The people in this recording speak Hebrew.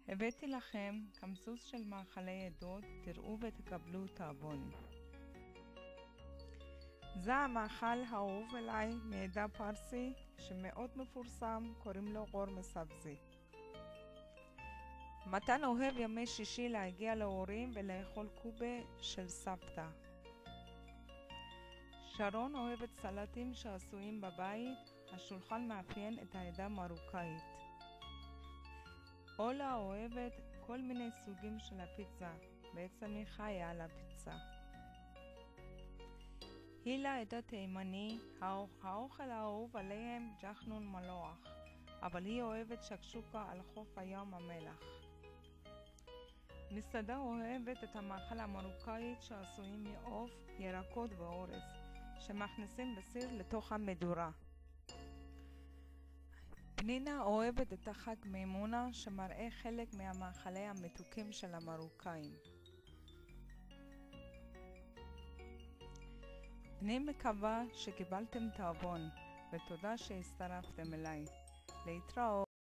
הבאתי לכם קמצוץ של מאכלי עדות, תראו ותקבלו תאבון. זה המאכל האהוב אליי מעדה פרסי שמאוד מפורסם, קוראים לו גורמה סבזי. מתן אוהב ימי שישי להגיע להורים ולאכול קובה של סבתא. שרון אוהבת סלטים שעשויים בבית, השולחן מאפיין את העדה המרוקאית. אולה אוהבת כל מיני סוגים של הפיצה, בעצם היא חיה על הפיצה. הילה עדה תימני, האוכל האהוב עליהם ג'חנון מלוח, אבל היא אוהבת שקשוקה על חוף הים המלח. מסעדה אוהבת את המאכל המרוקאית שעשויים מעוף, ירקות ואורז, שמכניסים בסיר לתוך המדורה. פנינה אוהבת את החג מימונה שמראה חלק מהמאכלי המתוקים של המרוקאים. אני מקווה שקיבלתם תאבון ותודה שהצטרפתם אליי. להתראות.